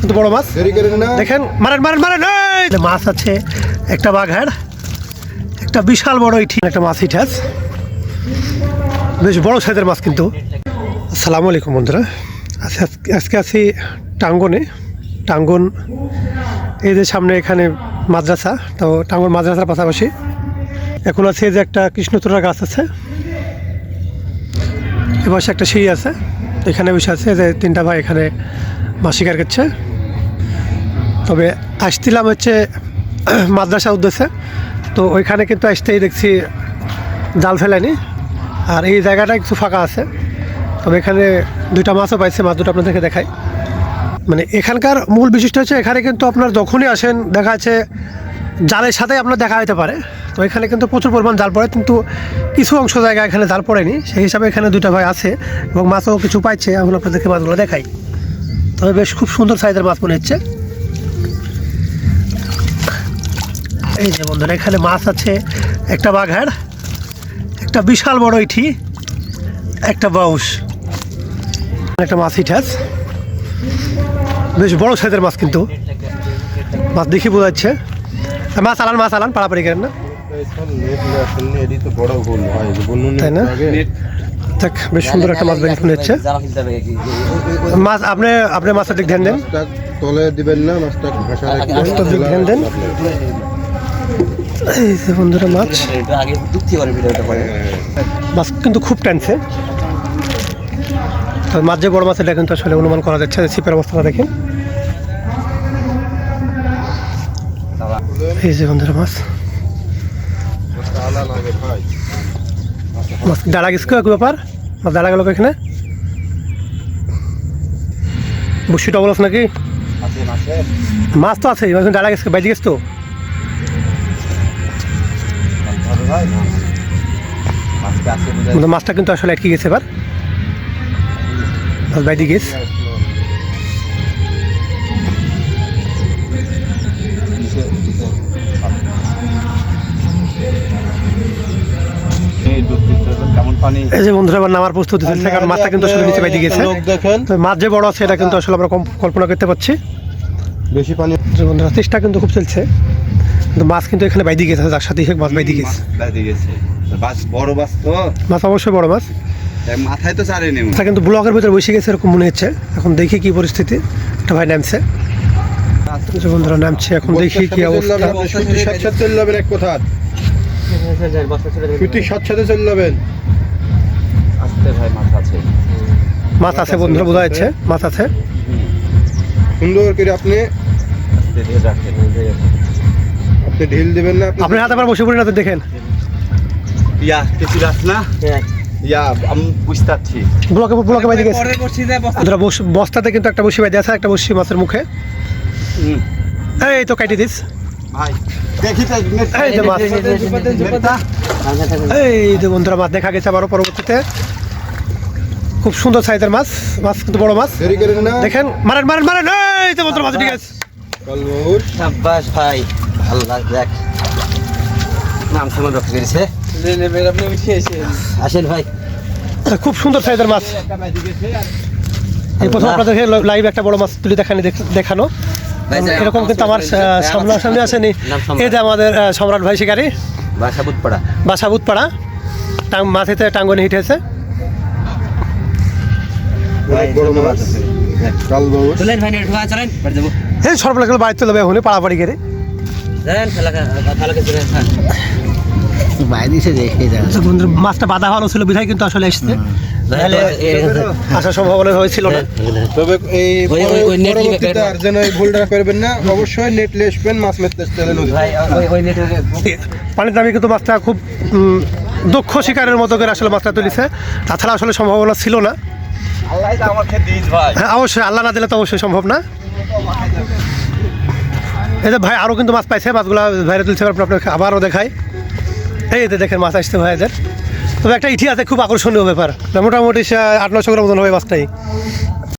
কিন্তু বড় মাছ দেখেন, মারেন মারেন মারেন। মাছ আছে একটা বাঘার, একটা বিশাল বড় ইঠি, একটা মাছ ইঠাস, বেশ বড় সাইজের মাছ কিন্তু। আসসালামু আলাইকুম বন্ধুরা, আজকে আছি টাঙ্গনে। টাঙ্গন এই যে সামনে এখানে মাদ্রাসা, তো টাঙ্গন মাদ্রাসার পাশাপাশি এখন আছে যে একটা কৃষ্ণচূড়া গাছ আছে, এবার একটা সিঁড়ি আছে, এখানে বসে আছে যে তিনটা ভাই এখানে মাছ শিকার করছে। তবে আসছিলাম হচ্ছে মাদ্রাসার উদ্দেশ্যে, তো ওইখানে কিন্তু আসতেই দেখছি জাল ফেলেনি, আর এই জায়গাটা একটু ফাঁকা আছে। তবে এখানে দুইটা মাছও পাইছে, মাছ দুটো আপনাদেরকে দেখাই। মানে এখানকার মূল বিশিষ্ট হচ্ছে এখানে কিন্তু আপনার যখনই আসেন দেখা যাচ্ছে জালের সাথে আপনার দেখা হতে পারে। তো এখানে কিন্তু প্রচুর পরিমাণ জাল পড়ে, কিন্তু কিছু অংশ জায়গায় এখানে জাল পড়েনি, সেই হিসাবে এখানে দুইটা ভাই আছে এবং মাছও কিছু পাইছে। এখন আপনাদেরকে মাছগুলো দেখাই। তবে বেশ খুব সুন্দর সাইজের মাছ মনে হচ্ছে। এই যে বন্ধুরা, এখানে মাছ আছে একটা বাঘার, একটা বিশাল বড় ইঠি, একটা বাউস, একটা মাছ ইঠাস, বেশ বড় সাইজের মাছ কিন্তু। মাছ দেখি বোঝা যাচ্ছে। মাছ আলান পাড়াপাড়ি করেন না, তাই না? দেখ বেশ সুন্দর একটা মাছ বেরিয়ে মনে হচ্ছে। মাছ আপনি মাছের দিক ধ্যান দেন, তলে দিবেন না, মাছটা দিক ধ্যান দেন। এই যে বন্ধুরা মাছ কিন্তু খুব টানছে। মাছ যে বড় মাছ এটা কিন্তু আসলে অনুমান করা যাচ্ছে ছিপের অবস্থাটা দেখেন। এই যে বন্ধুরা মাছ ডালা গেছে এক ব্যাপার, মাছ ডালা গেল এখানে। বসি ডবল আছে নাকি? মাছ তো আছে, ডালা গেছে বাইরে গেছে তো। মাছটা কিন্তু আসলে আটকে গেছে এবার, মাছ বাইরে গেছে। এই যে বন্ধুরা আবার নামার প্রস্তুতি চলছে, কারণ মাছটা কিন্তু আসলে নিচে বাইরে গেছে। মাছ যে বড় আছে এটা কিন্তু আসলে আমরা কম কল্পনা করতে পারছি। বেশি পানি বন্ধুরা, চেষ্টা কিন্তু খুব চলছে, কিন্তু মাছ কিন্তু এখানে বাইরে গেছে, যার সাথে মাছ বাইরে গেছে। মাছ অবশ্যই বড় মাছ, মাথায় তো চারে নেই, কিন্তু ব্লকের ভিতরে বসে গেছে এরকম মনে হচ্ছে। এখন দেখি কি পরিস্থিতি। একটা ভাই নামছে, বন্ধুরা নামছে, এখন দেখি কি অবস্থা। এক কথা মাছ আছে বন্ধুরা, বোঝা যাচ্ছে মাছ আছে। সুন্দর করে আপনি ঢিল দিবেন না, আপনি হাতে আবার বসে পড়ে না, দেখেন ব্লকে বাইরে গেছে। বস্তাতে কিন্তু একটা বসি বাইরে আছে, একটা বসি মাছের মুখে। এই তো কাটি দিস ভাই, এই যে বন্ধুরা মাছ দেখা গেছে আবারও পরবর্তীতে। খুব সুন্দর সাইজের মাছ, মাছ কিন্তু বড় মাছ দেখেন, মারেন মারেন মারেন। এই যে বন্ধুরা মাছ ঠিক আছে, ভাই ভালো লাগছে। নাম সময় রক্ষা করেছে, আসেন ভাই। খুব সুন্দর সাইজের মাছ। এই প্রথম আপনাদেরকে লাইভ একটা বড় মাছ তুলে দেখানো। এরকম কিন্তু আমার সামনাসামনি আসেনি। এই যে আমাদের সম্রাট ভাই শিকারী, বাসাবুতপাড়া মাছেতে টাঙ্গনে হিটেছে। এই সর্বলেখা বাড়ি তুলবে এখন পাড়াপাড়ি করে মাছটা বাধা ভালো ছিল বিধায় কিন্তু আসলে এসছে, আসার সম্ভাবনা হয়েছিল না। তবে এই যেন এই ভুলটা করবেন না, অবশ্যই নেট লেসবেন, মাছ মারতে পানির দামে কিন্তু মাছটা খুব দক্ষ শিকারের মতো করে আসলে মাছটা তুলেছে, তাছাড়া আসলে সম্ভাবনা ছিল না। হ্যাঁ অবশ্যই, আল্লাহ না দিলে তো অবশ্যই সম্ভব না। এই যে ভাই আরও কিন্তু মাছ পাইছে, মাছগুলো বাইরে তুলছে আপনাকে আবারও দেখাই। এই যে দেখেন মাছ আসছে ভাইদের। তবে একটা ইঠি আছে খুব আকর্ষণীয় ব্যাপার, মোটামুটি 800-900 গ্রাম মতন হবে মাছটাই।